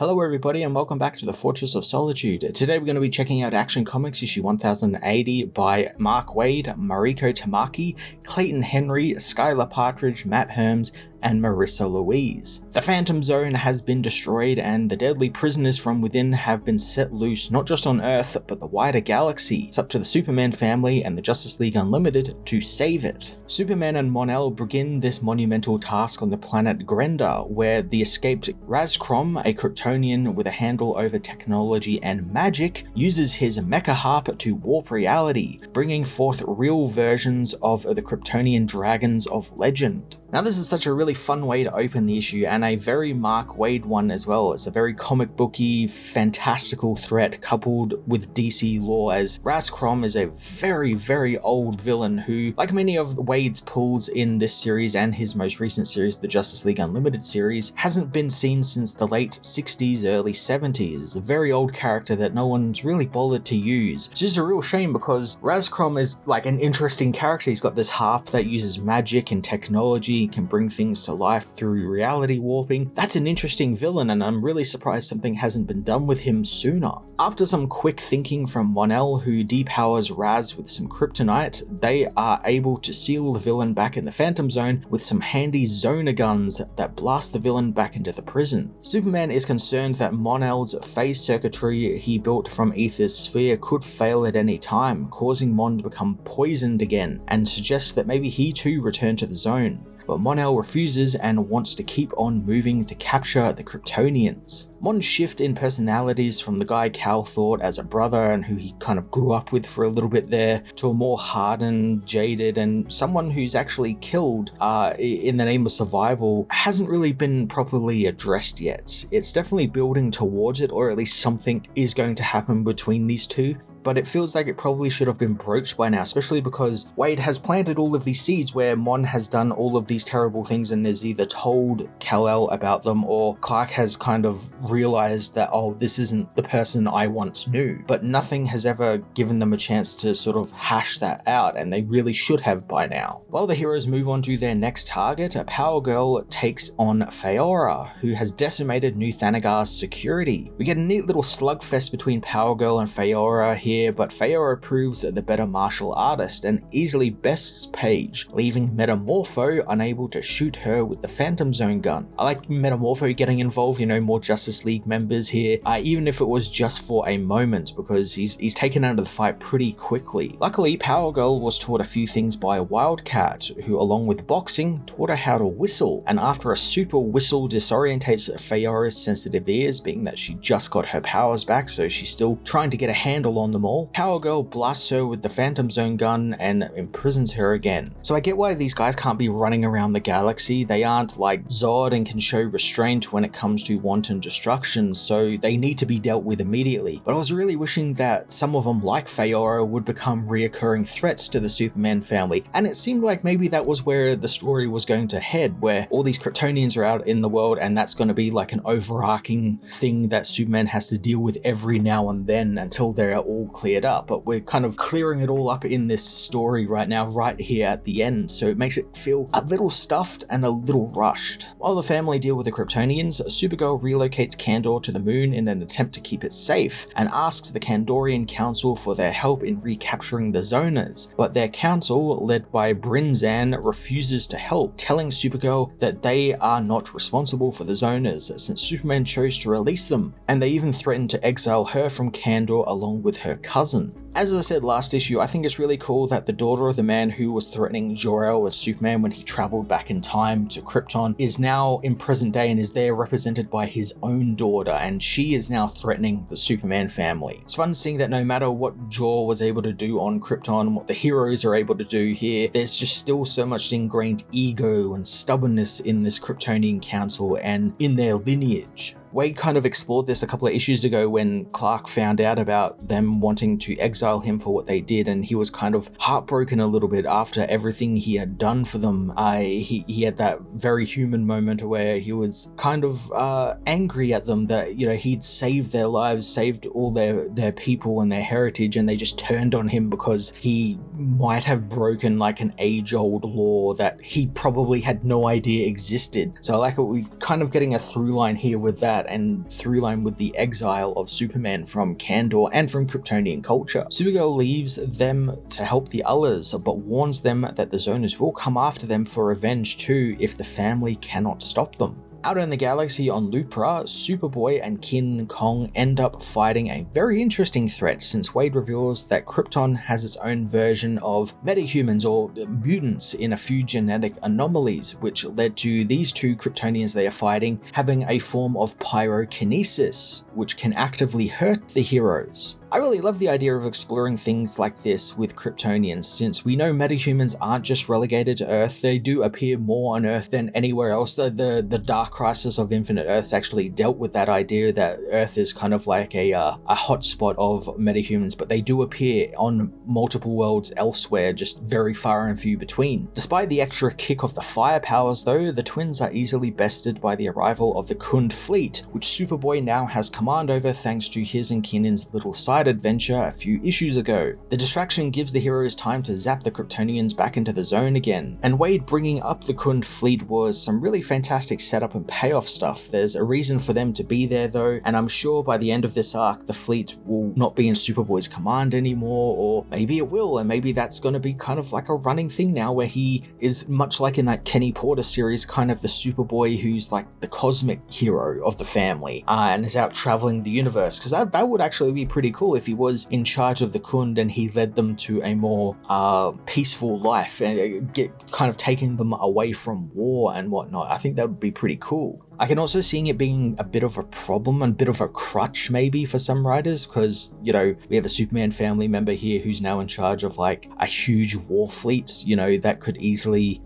Hello everybody and welcome back to the Fortress of Solitude. Today we're going to be checking out Action Comics issue 1080 by Mark Waid, Mariko Tamaki, Clayton Henry, Skylar Partridge, Matt Herms, and Marissa Louise. The Phantom Zone has been destroyed and the deadly prisoners from within have been set loose not just on Earth but the wider galaxy. It's up to the Superman family and the Justice League Unlimited to save it. Superman and Mon-El begin this monumental task on the planet Grenda, where the escaped Razcrom, a Kryptonian with a handle over technology and magic, uses his mecha harp to warp reality, bringing forth real versions of the Kryptonian dragons of legend. Now this is such a really fun way to open the issue, and a very Mark Waid one as well. It's a very comic booky, fantastical threat coupled with DC lore, as Razcrom is a very old villain who, like many of Waid's pulls in this series and his most recent series, the Justice League Unlimited series, hasn't been seen since the late 60s, early 70s. It's a very old character that no one's really bothered to use. It's just a real shame because Razcrom is like an interesting character. He's got this harp that uses magic and technology, can bring things to life through reality warping. That's an interesting villain, and I'm really surprised something hasn't been done with him sooner. After some quick thinking from Mon-El, who depowers Raz with some kryptonite, they are able to seal the villain back in the Phantom Zone with some handy Zoner guns that blast the villain back into the prison. Superman is concerned that Mon-El's phase circuitry he built from Ether's sphere could fail at any time, causing Mon to become poisoned again, and suggests that maybe he too return to the zone. But Mon-El refuses and wants to keep on moving to capture the Kryptonians. Mon's shift in personalities from the guy Cal thought as a brother and who he kind of grew up with for a little bit there, to a more hardened, jaded, and someone who's actually killed in the name of survival hasn't really been properly addressed yet. It's definitely building towards it, or at least something is going to happen between these two. But it feels like it probably should have been broached by now, especially because Waid has planted all of these seeds where Mon has done all of these terrible things and has either told Kal-El about them, or Clark has kind of realized that, oh, this isn't the person I once knew. But nothing has ever given them a chance to sort of hash that out, and they really should have by now. While the heroes move on to their next target, Powergirl takes on Fiora, who has decimated New Thanagar's security. We get a neat little slugfest between Powergirl and Fiora here, but Fiora proves the better martial artist and easily bests Paige, leaving Metamorpho unable to shoot her with the Phantom Zone gun. I like Metamorpho getting involved, more Justice League members here, even if it was just for a moment, because he's taken out of the fight pretty quickly. Luckily, Powergirl was taught a few things by Wildcat, who along with boxing, taught her how to whistle, and after a super whistle disorientates Fiora's sensitive ears, being that she just got her powers back, so she's still trying to get a handle on them all, Powergirl blasts her with the Phantom Zone gun and imprisons her again. So I get why these guys can't be running around the galaxy. They aren't like Zod and can show restraint when it comes to wanton destruction, so they need to be dealt with immediately. But I was really wishing that some of them, like Fiora, would become reoccurring threats to the Superman family, and it seemed like maybe that was where the story was going to head, where all these Kryptonians are out in the world and that's going to be like an overarching thing that Superman has to deal with every now and then until they're all cleared up. But we're kind of clearing it all up in this story right now, right here at the end, so it makes it feel a little stuffed and a little rushed. While the family deal with the Kryptonians, Supergirl relocates Kandor to the moon in an attempt to keep it safe and asks the Kandorian Council for their help in recapturing the Zoners, but their council, led by Brinzan, refuses to help, telling Supergirl that they are not responsible for the Zoners since Superman chose to release them, and they even threaten to exile her from Kandor along with her cousin. As I said last issue, I think it's really cool that the daughter of the man who was threatening Jor-El and Superman when he traveled back in time to Krypton is now in present day and is there represented by his own daughter, and she is now threatening the Superman family. It's fun seeing that no matter what Jor was able to do on Krypton, what the heroes are able to do here, there's just still so much ingrained ego and stubbornness in this Kryptonian Council and in their lineage. Waid kind of explored this a couple of issues ago when Clark found out about them wanting to exile exile him for what they did, and he was kind of heartbroken a little bit after everything he had done for them. He had that very human moment where he was kind of angry at them that, you know, he'd saved their lives, saved all their people and their heritage, and they just turned on him because he might have broken like an age-old law that he probably had no idea existed. So I like it, we kind of getting a through line here with that, and through line with the exile of Superman from Kandor and from Kryptonian culture. Supergirl leaves them to help the others, but warns them that the Zoners will come after them for revenge too if the family cannot stop them. Out in the galaxy on Lupra, Superboy and King Kong end up fighting a very interesting threat, since Wade reveals that Krypton has its own version of metahumans or mutants in a few genetic anomalies, which led to these two Kryptonians they are fighting having a form of pyrokinesis, which can actively hurt the heroes. I really love the idea of exploring things like this with Kryptonians, since we know metahumans aren't just relegated to Earth, they do appear more on Earth than anywhere else. The Dark Crisis of Infinite Earths actually dealt with that idea that Earth is kind of like a hotspot of metahumans, but they do appear on multiple worlds elsewhere, just very far and few between. Despite the extra kick of the fire powers though, the twins are easily bested by the arrival of the Kun Fleet, which Superboy now has command over thanks to his and Kenan's little side adventure a few issues ago. The distraction gives the heroes time to zap the Kryptonians back into the zone again, and Wade bringing up the Kun Fleet was some really fantastic setup and payoff stuff. There's a reason for them to be there though, and I'm sure by the end of this arc the fleet will not be in Superboy's command anymore, or maybe it will, and maybe that's going to be kind of like a running thing now where he is much like in that Kenny Porter series, kind of the Superboy who's like the cosmic hero of the family and is out traveling the universe, because that would actually be pretty cool if he was in charge of the Kund and he led them to a more peaceful life and kind of taking them away from war and whatnot. I think that would be pretty cool. I can also see it being a bit of a problem and a bit of a crutch maybe for some writers, because, you know, we have a Superman family member here who's now in charge of like a huge war fleet, you know, that could easily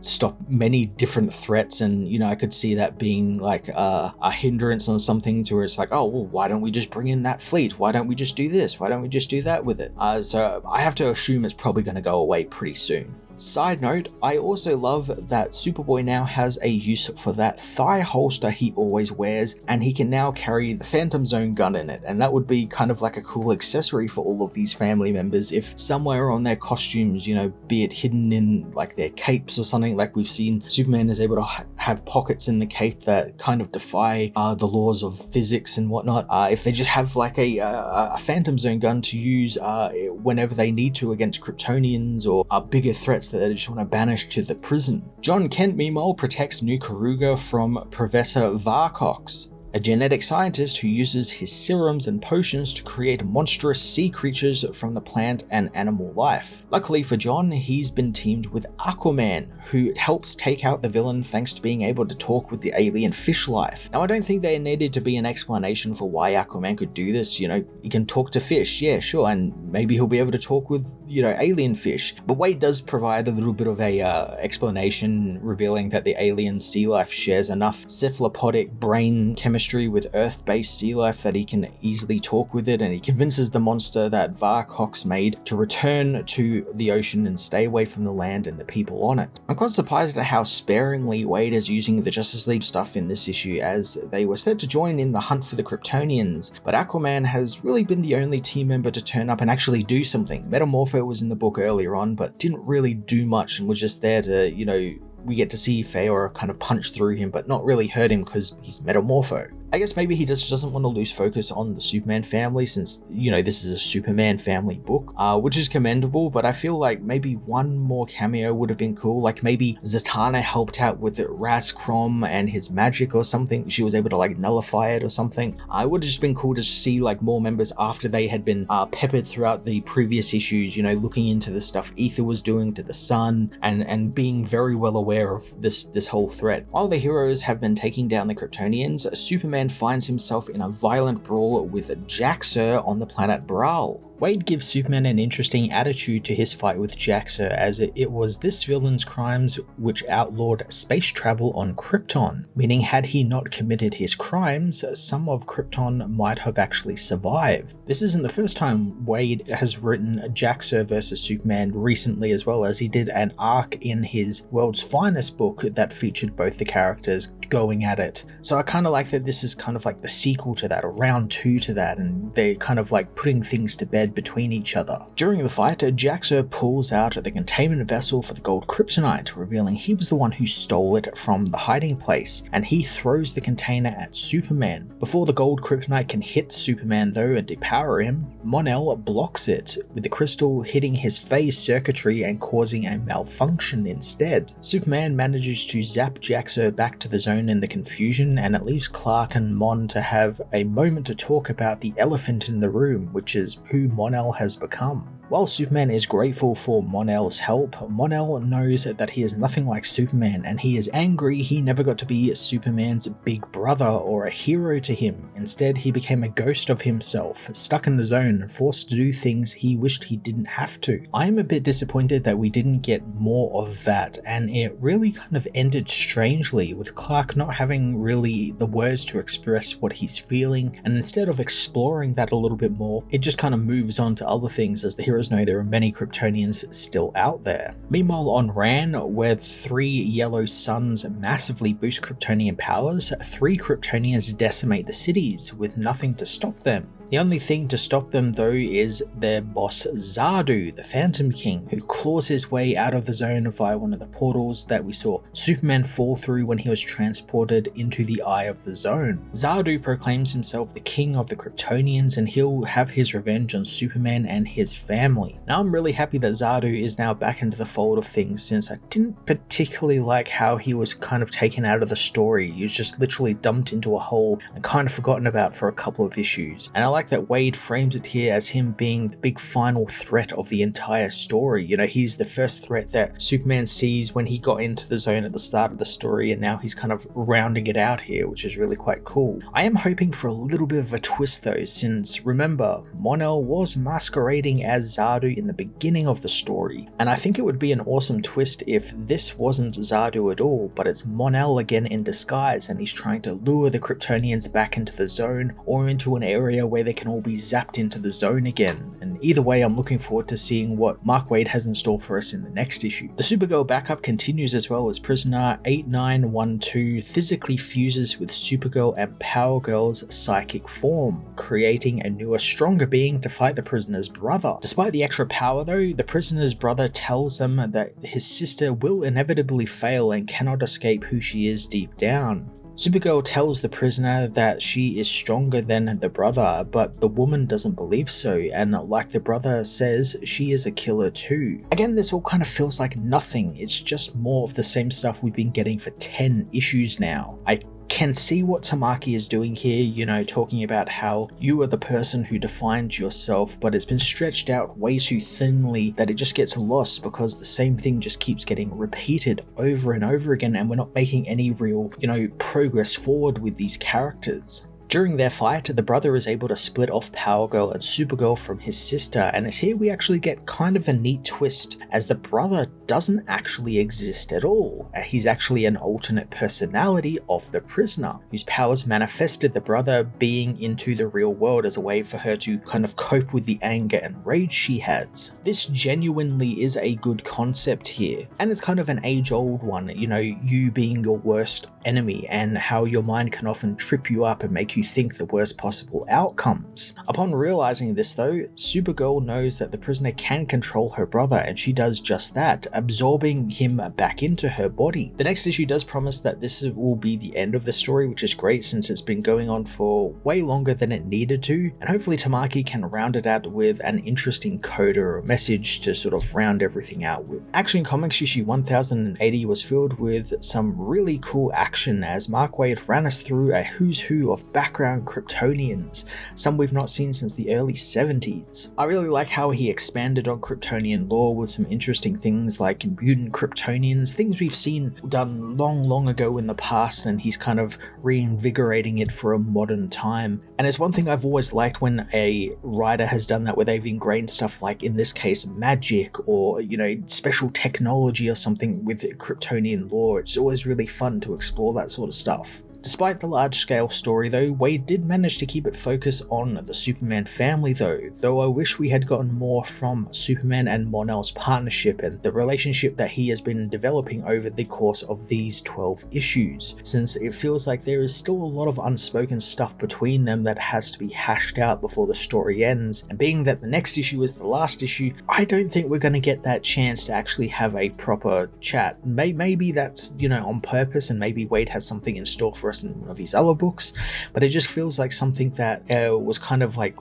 stop many different threats, and, you know, I could see that being like a hindrance on something to where it's like, oh, well, why don't we just bring in that fleet? Why don't we just do this? Why don't we just do that with it? So I have to assume it's probably going to go away pretty soon. Side note, I also love that Superboy now has a use for that thigh holster he always wears, and he can now carry the Phantom Zone gun in it, and that would be kind of like a cool accessory for all of these family members if somewhere on their costumes, you know, be it hidden in like their capes or something, like we've seen Superman is able to have pockets in the cape that kind of defy the laws of physics and whatnot. If they just have like a Phantom Zone gun to use whenever they need to against Kryptonians or bigger threats that they just want to banish to the prison. John Kent, meanwhile, protects New Karuga from Professor Varcox, a genetic scientist who uses his serums and potions to create monstrous sea creatures from the plant and animal life. Luckily for John, he's been teamed with Aquaman, who helps take out the villain thanks to being able to talk with the alien fish life. Now, I don't think there needed to be an explanation for why Aquaman could do this. You know, he can talk to fish, yeah, sure, and maybe he'll be able to talk with, you know, alien fish. But Wade does provide a little bit of a explanation, revealing that the alien sea life shares enough cephalopodic brain chemistry with Earth-based sea life that he can easily talk with it, and he convinces the monster that Varcox made to return to the ocean and stay away from the land and the people on it. I'm quite surprised at how sparingly Wade is using the Justice League stuff in this issue, as they were set to join in the hunt for the Kryptonians, but Aquaman has really been the only team member to turn up and actually do something. Metamorpho was in the book earlier on, but didn't really do much and was just there to, you know, we get to see Fiora kind of punch through him, but not really hurt him because he's Metamorpho. I guess maybe he just doesn't want to lose focus on the Superman family, since, you know, this is a Superman family book, which is commendable, but I feel like maybe one more cameo would have been cool. Like maybe Zatanna helped out with Raz Crom and his magic or something. She was able to like nullify it or something. It would have just been cool to see like more members after they had been peppered throughout the previous issues, you know, looking into the stuff Ether was doing to the sun and being very well aware of this whole threat. While the heroes have been taking down the Kryptonians, Superman Superman finds himself in a violent brawl with Jaxo on the planet Brawl. Wade gives Superman an interesting attitude to his fight with Jaxo, as it was this villain's crimes which outlawed space travel on Krypton, meaning had he not committed his crimes, some of Krypton might have actually survived. This isn't the first time Wade has written Jaxo vs Superman recently, as well as he did an arc in his World's Finest book that featured both the characters going at it. So I kind of like that this is kind of like the sequel to that, or round 2 to that, and they're kind of like putting things to bed between each other. During the fight, Jaxo pulls out the containment vessel for the gold kryptonite, revealing he was the one who stole it from the hiding place, and he throws the container at Superman. Before the gold kryptonite can hit Superman though and depower him, Mon-El blocks it, with the crystal hitting his phase circuitry and causing a malfunction instead. Superman manages to zap Jaxo back to the zone in the confusion, and it leaves Clark and Mon to have a moment to talk about the elephant in the room, which is who Mon-El has become. While Superman is grateful for Mon-El's help, Mon-El knows that he is nothing like Superman, and he is angry he never got to be Superman's big brother or a hero to him. Instead, he became a ghost of himself, stuck in the zone, forced to do things he wished he didn't have to. I am a bit disappointed that we didn't get more of that, and it really kind of ended strangely, with Clark not having really the words to express what he's feeling, and instead of exploring that a little bit more, it just kind of moves on to other things as the hero know there are many Kryptonians still out there. Meanwhile, on Rann, where 3 yellow suns massively boost Kryptonian powers, 3 Kryptonians decimate the cities with nothing to stop them. The only thing to stop them though is their boss Zardu, the Phantom King, who claws his way out of the zone via one of the portals that we saw Superman fall through when he was transported into the eye of the zone. Zardu proclaims himself the king of the Kryptonians, and he'll have his revenge on Superman and his family. Now I'm really happy that Zardu is now back into the fold of things, since I didn't particularly like how he was kind of taken out of the story. He was just literally dumped into a hole and kind of forgotten about for a couple of issues. And I like that Wade frames it here as him being the big final threat of the entire story. You know, he's the first threat that Superman sees when he got into the zone at the start of the story, and now he's kind of rounding it out here, which is really quite cool. I am hoping for a little bit of a twist though, since remember, Mon-El was masquerading as Zardu in the beginning of the story, and I think it would be an awesome twist if this wasn't Zardu at all, but it's Mon-El again in disguise, and he's trying to lure the Kryptonians back into the zone or into an area where they can all be zapped into the zone again. And either way, I'm looking forward to seeing what Mark Waid has in store for us in the next issue. The Supergirl Backup continues, as well as prisoner 8912 physically fuses with Supergirl and Powergirl's psychic form, creating a newer, stronger being to fight the prisoner's brother. Despite the extra power though, the prisoner's brother tells them that his sister will inevitably fail and cannot escape who she is deep down. Supergirl tells the prisoner that she is stronger than the brother, but the woman doesn't believe so, and like the brother says, she is a killer too. Again, this all kind of feels like nothing. It's just more of the same stuff we've been getting for 10 issues now. I can see what Tamaki is doing here, you know, talking about how you are the person who defines yourself, but it's been stretched out way too thinly that it just gets lost because the same thing just keeps getting repeated over and over again, and we're not making any real, you know, progress forward with these characters. During their fight, the brother is able to split off Powergirl and Supergirl from his sister, and it's here we actually get kind of a neat twist, as the brother doesn't actually exist at all. He's actually an alternate personality of the prisoner, whose powers manifested the brother being into the real world as a way for her to kind of cope with the anger and rage she has. This genuinely is a good concept here, and it's kind of an age-old one, you know, you being your worst enemy, and how your mind can often trip you up and make you think the worst possible outcomes. Upon realizing this though, Supergirl knows that the prisoner can control her brother, and she does just that, absorbing him back into her body. The next issue does promise that this will be the end of the story, which is great since it's been going on for way longer than it needed to, and hopefully Tamaki can round it out with an interesting coda or message to sort of round everything out with. Action Comics issue 1080 was filled with some really cool action as Mark Waid ran us through a who's who of background Kryptonians, some we've not seen since the early 70s. I really like how he expanded on Kryptonian lore with some interesting things like mutant Kryptonians, things we've seen done long ago in the past, and he's kind of reinvigorating it for a modern time. And it's one thing I've always liked when a writer has done that, where they've ingrained stuff like, in this case, magic or, special technology or something with Kryptonian lore. It's always really fun to explore that sort of stuff. Despite the large-scale story though, Wade did manage to keep it focused on the Superman family though I wish we had gotten more from Superman and Mon-El's partnership and the relationship that he has been developing over the course of these 12 issues, since it feels like there is still a lot of unspoken stuff between them that has to be hashed out before the story ends, and being that the next issue is the last issue, I don't think we're going to get that chance to actually have a proper chat. Maybe that's, on purpose, and maybe Wade has something in store for us in one of his other books, but it just feels like something that was kind of like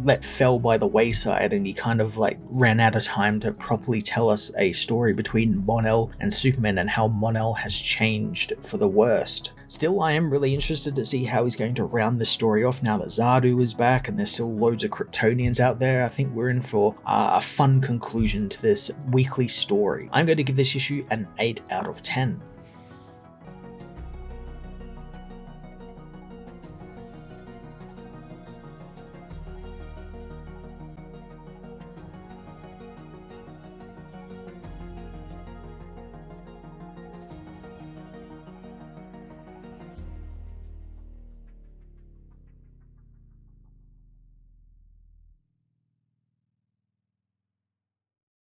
let fell by the wayside, and he kind of like ran out of time to properly tell us a story between Mon-El and Superman and how Mon-El has changed for the worst. Still, I am really interested to see how he's going to round this story off now that Zardu is back and there's still loads of Kryptonians out there. I think we're in for a fun conclusion to this weekly story. I'm going to give this issue an 8 out of 10.